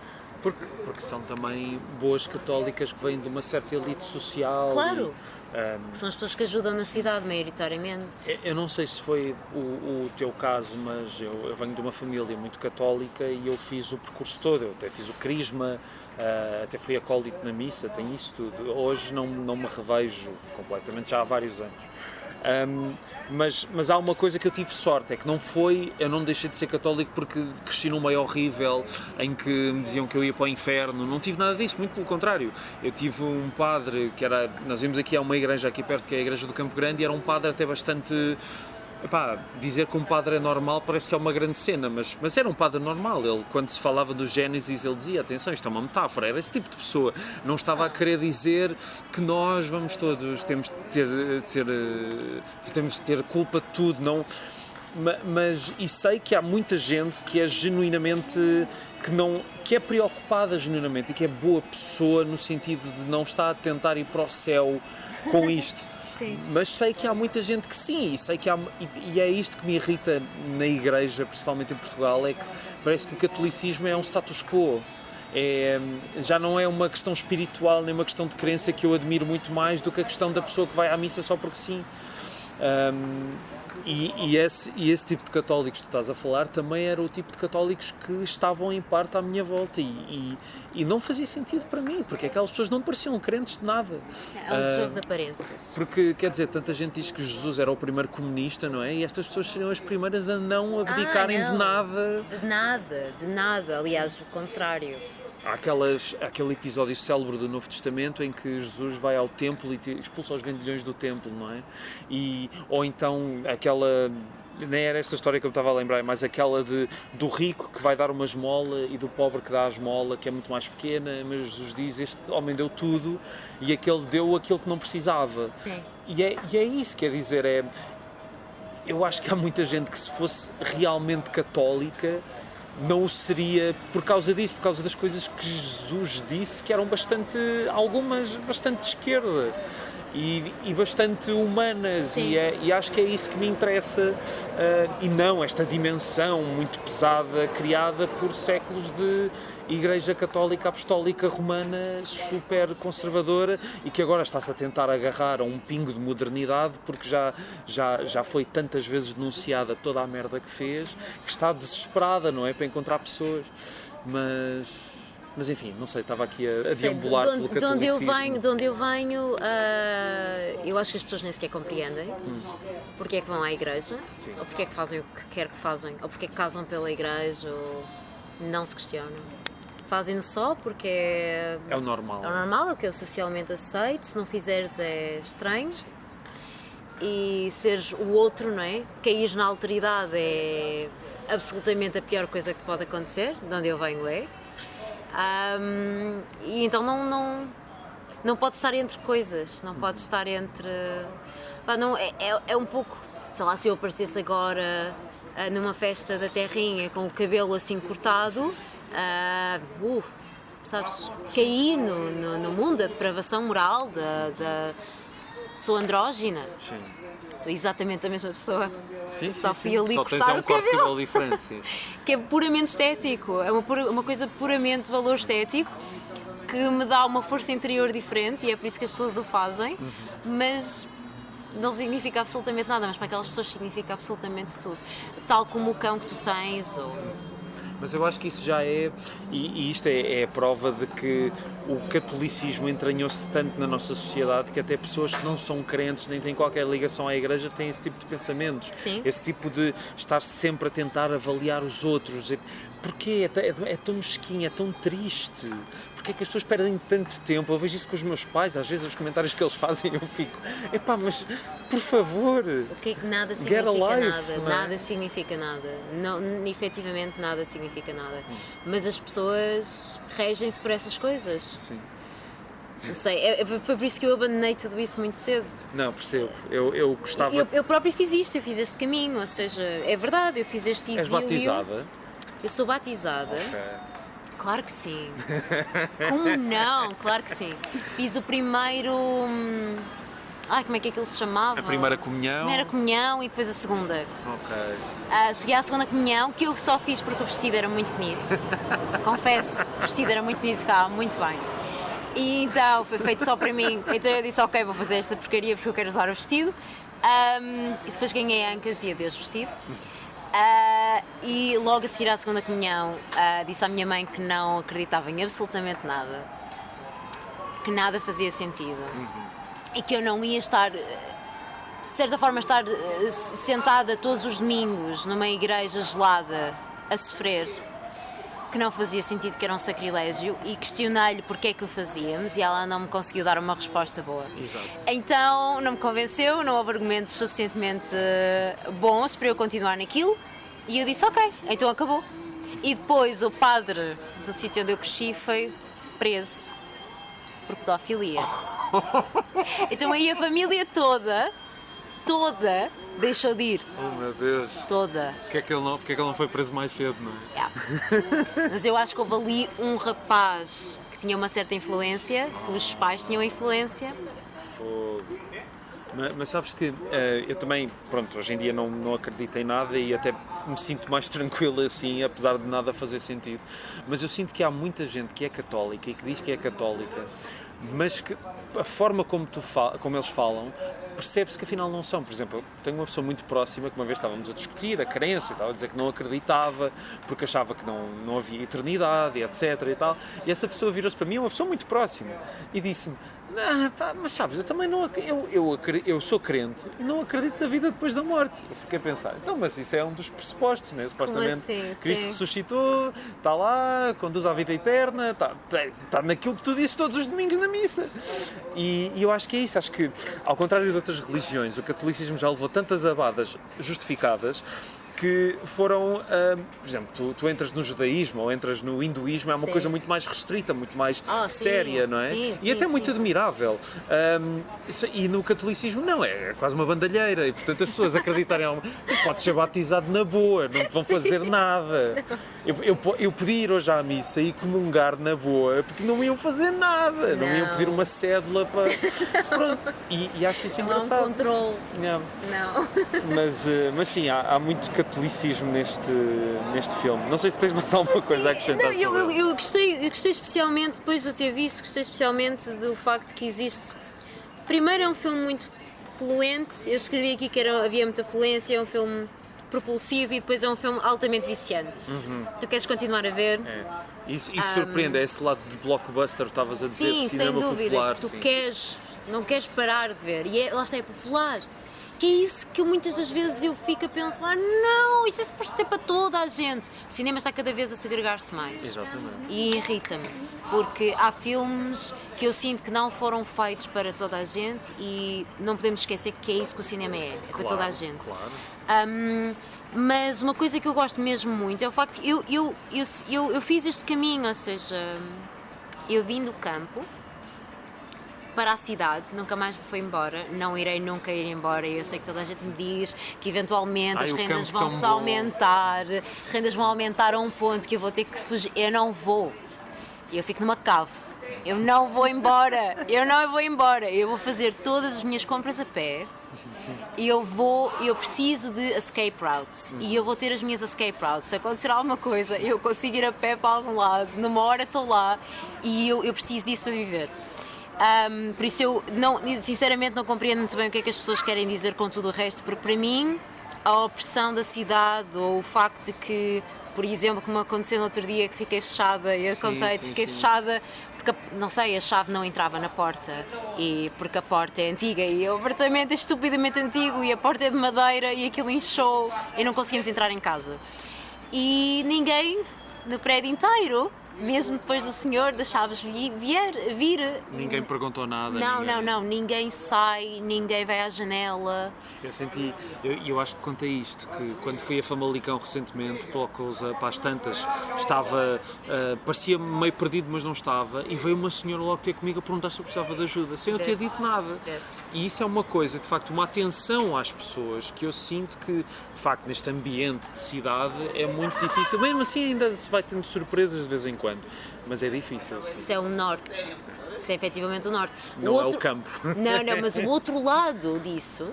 Porque são também boas católicas que vêm de uma certa elite social. Claro. Que são as pessoas que ajudam na cidade, maioritariamente. Eu não sei se foi o teu caso, mas eu venho de uma família muito católica e eu fiz o percurso todo. Eu até fiz o crisma, até fui acólito na missa, tenho isso tudo. Hoje não me revejo completamente, já há vários anos. Mas há uma coisa que eu tive sorte, é que eu não deixei de ser católico porque cresci num meio horrível em que me diziam que eu ia para o inferno, não tive nada disso, muito pelo contrário. Eu tive um padre nós íamos aqui a uma igreja aqui perto, que é a igreja do Campo Grande, e era um padre até bastante... dizer que um padre é normal parece que é uma grande cena, mas era um padre normal. Ele, quando se falava do Gênesis, ele dizia, atenção, isto é uma metáfora, era esse tipo de pessoa. Não estava a querer dizer que nós temos de ter culpa de tudo, não. E sei que há muita gente que é genuinamente, que é preocupada genuinamente e que é boa pessoa no sentido de não estar a tentar ir para o céu com isto. Sim. Mas sei que há muita gente que sim, e é isto que me irrita na igreja, principalmente em Portugal, é que parece que o catolicismo é um status quo. Já não é uma questão espiritual, nem uma questão de crença que eu admiro muito mais do que a questão da pessoa que vai à missa só porque sim. E esse tipo de católicos que tu estás a falar também era o tipo de católicos que estavam em parte à minha volta e não fazia sentido para mim, porque aquelas pessoas não pareciam crentes de nada. É um jogo de aparências. Porque, quer dizer, tanta gente diz que Jesus era o primeiro comunista, não é? E estas pessoas seriam as primeiras a não abdicarem de nada. De nada. Aliás, o contrário. Há aquele episódio célebre do Novo Testamento em que Jesus vai ao templo e expulsa os vendilhões do templo, não é? Ou então aquela... Nem era esta história que eu me estava a lembrar, mas aquela do rico que vai dar uma esmola e do pobre que dá a esmola, que é muito mais pequena, mas Jesus diz, este homem deu tudo e aquele deu aquilo que não precisava. Sim. E é isso, quer dizer, eu acho que há muita gente que se fosse realmente católica não o seria por causa disso, por causa das coisas que Jesus disse, que eram algumas bastante de esquerda e bastante humanas. E acho que é isso que me interessa, e não esta dimensão muito pesada criada por séculos de Igreja Católica Apostólica Romana super conservadora e que agora está-se a tentar agarrar a um pingo de modernidade porque já foi tantas vezes denunciada toda a merda que fez, que está desesperada, não é, para encontrar pessoas. Mas enfim, não sei, estava aqui a deambular pelo catolicismo. De onde eu venho, eu acho que as pessoas nem sequer compreendem porque é que vão à igreja, Sim. ou porque é que fazem o que quer que fazem, ou porque é que casam pela igreja, ou não se questionam. Fazem-no só porque é o normal. É o normal, é o que eu socialmente aceito. Se não fizeres é estranho. E seres o outro, não é? Cair na alteridade é absolutamente a pior coisa que te pode acontecer, de onde eu venho é. E então não pode estar entre coisas, não pode estar entre... É um pouco, sei lá, se eu aparecesse agora numa festa da terrinha com o cabelo assim cortado... sabes, caí no mundo da depravação moral, sou andrógina. Sim. Exatamente a mesma pessoa. Sim, só sim, fui sim. ali Só tens cortar um o corte de cabelo. cabelo diferente. Sim. Que é puramente estético, é uma coisa puramente de valor estético que me dá uma força interior diferente e é por isso que as pessoas o fazem, mas não significa absolutamente nada, mas para aquelas pessoas significa absolutamente tudo. Tal como o cão que tu tens, ou... Mas eu acho que isso já é, e isto é a prova de que o catolicismo entranhou-se tanto na nossa sociedade que até pessoas que não são crentes nem têm qualquer ligação à igreja têm esse tipo de pensamentos. Sim. Esse tipo de estar sempre a tentar avaliar os outros. Porquê? É tão mesquinho, é tão triste. Porquê é que as pessoas perdem tanto tempo? Eu vejo isso com os meus pais, às vezes os comentários que eles fazem eu fico, mas por favor, o que é que nada get significa a life, nada? não é? Nada significa nada. Não, efetivamente nada significa nada. Mas as pessoas regem-se por essas coisas. Sim. Não sei, foi por isso que eu abandonei tudo isso muito cedo. Não, percebo. Eu gostava... Eu própria fiz isto, eu fiz este caminho, ou seja, é verdade, eu fiz este exílio. És batizada? Eu sou batizada. Ok. Claro que sim. Como não? Claro que sim. Fiz o primeiro Ai, como é que aquilo se chamava? A primeira comunhão? Primeira comunhão e depois a segunda. Ok. Cheguei à segunda comunhão, que eu só fiz porque o vestido era muito bonito. Confesso, o vestido era muito bonito, ficava muito bem. E então foi feito só para mim. Então eu disse, ok, vou fazer esta porcaria porque eu quero usar o vestido. E depois ganhei ancas e adeus vestido. E logo a seguir à segunda comunhão disse à minha mãe que não acreditava em absolutamente nada, que nada fazia sentido e que eu não ia estar, de certa forma, estar sentada todos os domingos numa igreja gelada a sofrer, que não fazia sentido, que era um sacrilégio, e questionei-lhe porque é que o fazíamos e ela não me conseguiu dar uma resposta boa. Exato. Então não me convenceu, não houve argumentos suficientemente bons para eu continuar naquilo e eu disse ok, então acabou. E depois o padre do sítio onde eu cresci foi preso por pedofilia. Então aí a família toda deixou de ir. Oh meu Deus. Toda. Porque é que ele não foi preso mais cedo, não é? Yeah. Mas eu acho que houve ali um rapaz que tinha uma certa influência, cujos pais tinham influência. Fogo. Mas sabes que eu também, pronto, hoje em dia não acredito em nada e até me sinto mais tranquilo assim, apesar de nada fazer sentido. Mas eu sinto que há muita gente que é católica e que diz que é católica, mas que a forma como eles falam, percebe-se que afinal não são. Por exemplo, eu tenho uma pessoa muito próxima que uma vez estávamos a discutir a crença, eu estava a dizer que não acreditava porque achava que não havia eternidade, etc. e tal, e essa pessoa virou-se para mim, uma pessoa muito próxima, e disse-me: mas sabes, eu também não eu sou crente e não acredito na vida depois da morte. Eu fiquei a pensar, então, mas isso é um dos pressupostos, né? Supostamente assim? Cristo Sim. ressuscitou, está lá, conduz à vida eterna, está naquilo que tu dizes todos os domingos na missa. E eu acho que é isso, acho que, ao contrário de outras religiões, o catolicismo já levou tantas abadas justificadas que foram, por exemplo, tu entras no judaísmo ou entras no hinduísmo, é uma Sim. coisa muito mais restrita, muito mais séria, não é? Sim, E até sim, muito sim. admirável. E no catolicismo não, é quase uma bandalheira, e portanto as pessoas acreditarem em algo. Tu podes ser batizado na boa, não te vão fazer nada. Eu podia ir hoje à missa e comungar na boa, porque não me iam fazer nada, não me iam pedir uma cédula para... Pronto. E acho isso Não há um engraçado. controle. Não. Não. Mas sim, há muito catolicismo neste filme. Não sei se tens mais alguma coisa a acrescentar Não, sobre ele. eu gostei especialmente, depois de eu ter visto, gostei especialmente do facto que existe. Primeiro, é um filme muito fluente. Eu escrevi aqui que havia muita fluência, é um filme propulsivo e depois é um filme altamente viciante. Tu queres continuar a ver? É. Isso surpreende, é esse lado de blockbuster, estavas a dizer, Sim, de sem cinema dúvida. popular. Tu Sim. não queres parar de ver. E lá está, é popular. Que é isso que muitas das vezes eu fico a pensar, não, isso é suposto ser para toda a gente. O cinema está cada vez a segregar-se mais. Exatamente. E irrita-me, porque há filmes que eu sinto que não foram feitos para toda a gente e não podemos esquecer que é isso que o cinema é para toda a gente. Claro. Mas uma coisa que eu gosto mesmo muito é o facto de eu fiz este caminho, ou seja, eu vim do campo para a cidade, nunca mais me fui embora, não irei nunca ir embora. Eu sei que toda a gente me diz que eventualmente as o rendas campo tão vão-se bom. aumentar, rendas vão aumentar a um ponto que eu vou ter que fugir. Eu não vou. Eu fico numa cave. Eu não vou embora. Eu vou fazer todas as minhas compras a pé. E eu preciso de escape routes e eu vou ter as minhas escape routes. Se acontecer alguma coisa, eu consigo ir a pé para algum lado, numa hora estou lá e eu preciso disso para viver. Por isso eu sinceramente não compreendo muito bem o que é que as pessoas querem dizer com tudo o resto, porque para mim a opressão da cidade ou o facto de que, por exemplo, como aconteceu no outro dia que fiquei fechada, e eu contei, fiquei fechada porque, não sei, a chave não entrava na porta e porque a porta é antiga e o apartamento é estupidamente antigo e a porta é de madeira e aquilo inchou e não conseguimos entrar em casa. E ninguém no prédio inteiro, mesmo depois do senhor das chaves vir. Ninguém perguntou nada. Não, ninguém sai, ninguém vai à janela. Eu acho que contei isto, que quando fui a Famalicão recentemente, para as tantas, parecia meio perdido, mas não estava, e veio uma senhora logo ter comigo a perguntar se eu precisava de ajuda, sem eu ter dito nada. E isso é uma coisa, de facto, uma atenção às pessoas, que eu sinto que, de facto, neste ambiente de cidade é muito difícil. Mesmo assim ainda se vai tendo surpresas de vez em quando, mas é difícil. Sim. Isso é o norte. Isso é efetivamente o norte. Não é o campo. Não, mas o outro lado disso,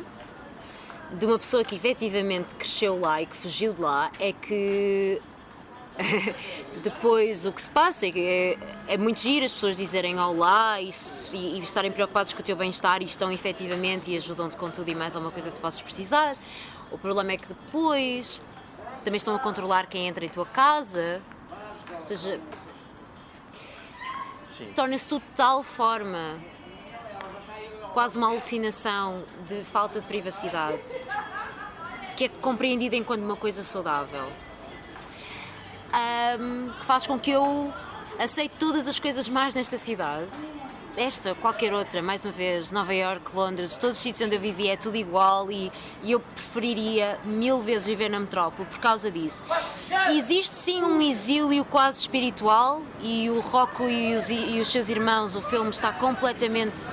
de uma pessoa que efetivamente cresceu lá e que fugiu de lá, é que depois o que se passa é que é muito giro as pessoas dizerem olá e estarem preocupados com o teu bem-estar e estão efetivamente e ajudam-te com tudo e mais alguma coisa que tu possas precisar. O problema é que depois também estão a controlar quem entra em tua casa, ou seja, torna-se tudo de tal forma quase uma alucinação de falta de privacidade que é compreendida enquanto uma coisa saudável. Que faz com que eu aceite todas as coisas más nesta cidade, esta, qualquer outra, mais uma vez, Nova Iorque, Londres, todos os sítios onde eu vivi é tudo igual e eu preferiria 1000 vezes viver na metrópole por causa disso. Existe sim um exílio quase espiritual e o Rocco e os seus irmãos, o filme está completamente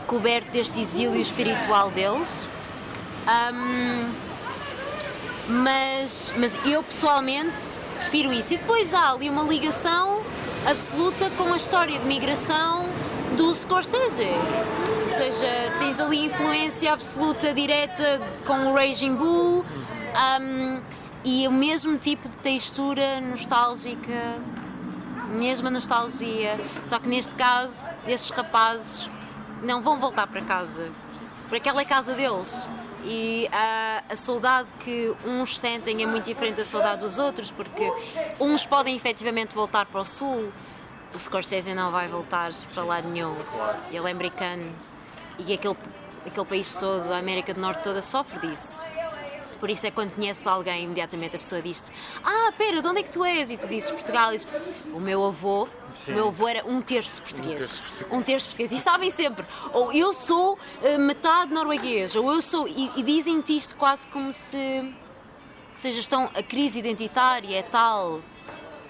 coberto deste exílio espiritual deles. Mas eu pessoalmente prefiro isso. E depois há ali uma ligação absoluta com a história de migração do Scorsese. Ou seja, tens ali influência absoluta direta com o Raging Bull e o mesmo tipo de textura nostálgica, mesma nostalgia. Só que neste caso, estes rapazes não vão voltar para casa, porque aquela é a casa deles. E a saudade que uns sentem é muito diferente da saudade dos outros, porque uns podem efetivamente voltar para o sul, o Scorsese não vai voltar para lado nenhum. Ele é americano e aquele país todo, a América do Norte toda, sofre disso. Por isso é que quando conheces alguém, imediatamente a pessoa diz-te: pera, de onde é que tu és? E tu dizes Portugal, e dizes, o meu avô era um terço português. E sabem sempre, ou eu sou metade norueguês, ou eu sou... E dizem-te isto quase como se... Ou seja, a crise identitária é tal,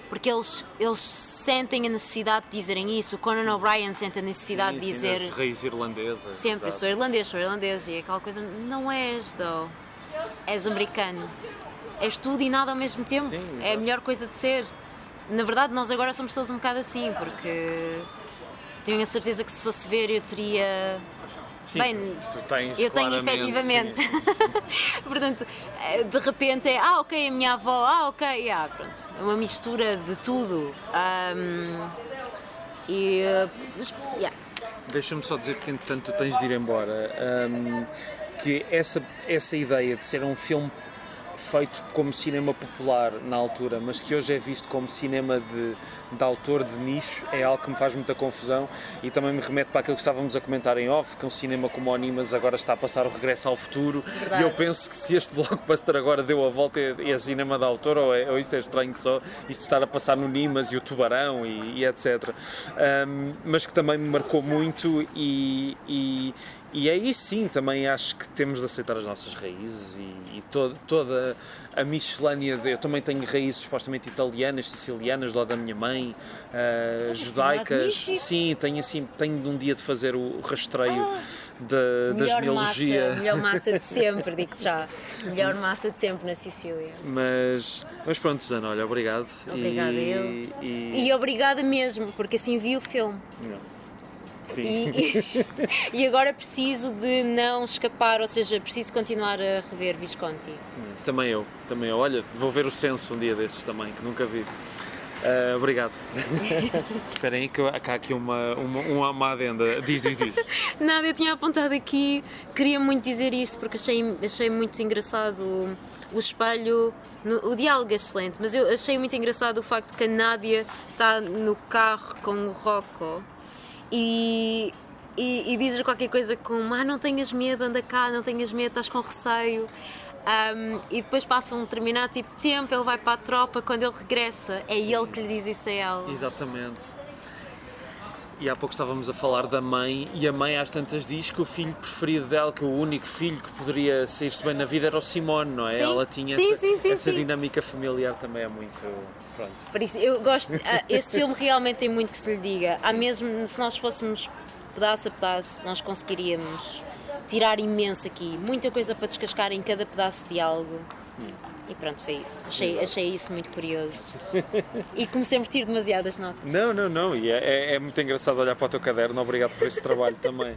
porque eles sentem a necessidade de dizerem isso. O Conan O'Brien sente a necessidade de dizer... Sim, raiz irlandesa. Sempre, sou irlandês. E aquela coisa, não és, though. És americano. És tudo e nada ao mesmo tempo. Sim, é a melhor coisa de ser. Na verdade, nós agora somos todos um bocado assim, porque tenho a certeza que se fosse ver eu teria... Sim, bem, tu tens, eu tenho efetivamente. Sim. Portanto, de repente é, ok, a minha avó, ok, pronto. É uma mistura de tudo. Deixa-me só dizer que, entretanto, tu tens de ir embora. Que essa ideia de ser um filme feito como cinema popular na altura, mas que hoje é visto como cinema de autor de nicho, é algo que me faz muita confusão e também me remete para aquilo que estávamos a comentar em off, que um cinema como o Nimas agora está a passar o Regresso ao Futuro. Verdade. E eu penso que se este blockbuster agora deu a volta é cinema de autor, ou isto é estranho só, isto estar a passar no Nimas e o Tubarão e etc. Mas que também me marcou muito e é isso, sim, também acho que temos de aceitar as nossas raízes e toda a miscelânea. Eu também tenho raízes supostamente italianas, sicilianas, do lado da minha mãe, judaicas. Sim, tenho de um dia de fazer o rastreio da genealogia. Melhor massa de sempre, digo-te já. Melhor massa de sempre na Sicília. Mas pronto, Susana, olha, obrigado. Obrigada eu. E obrigada mesmo, porque assim vi o filme. Sim. E agora preciso de não escapar, ou seja, preciso continuar a rever Visconti. Também eu. Olha, vou ver o Censo um dia desses também, que nunca vi. Obrigado. Espera aí que há aqui uma adenda. Diz. Nada, eu tinha apontado aqui, queria muito dizer isto porque achei muito engraçado o espelho, o diálogo é excelente, mas eu achei muito engraçado o facto que a Nádia está no carro com o Rocco e diz-lhe qualquer coisa como não tenhas medo, anda cá, não tenhas medo, estás com receio. E depois passa um determinado tipo de tempo, ele vai para a tropa, quando ele regressa é ele que lhe diz isso a ela. Exatamente. E há pouco estávamos a falar da mãe, e a mãe às tantas diz que o filho preferido dela, que o único filho que poderia sair-se bem na vida era o Simone, não é? Sim. Ela tinha essa dinâmica familiar também é muito... Pronto. Por isso, eu gosto, este filme realmente tem muito que se lhe diga. Há mesmo, se nós fôssemos pedaço a pedaço, nós conseguiríamos tirar imenso aqui, muita coisa para descascar em cada pedaço de diálogo. E pronto, foi isso. Achei isso muito curioso. E comecei a meter demasiadas notas. Não, e é muito engraçado olhar para o teu caderno, obrigado por esse trabalho também.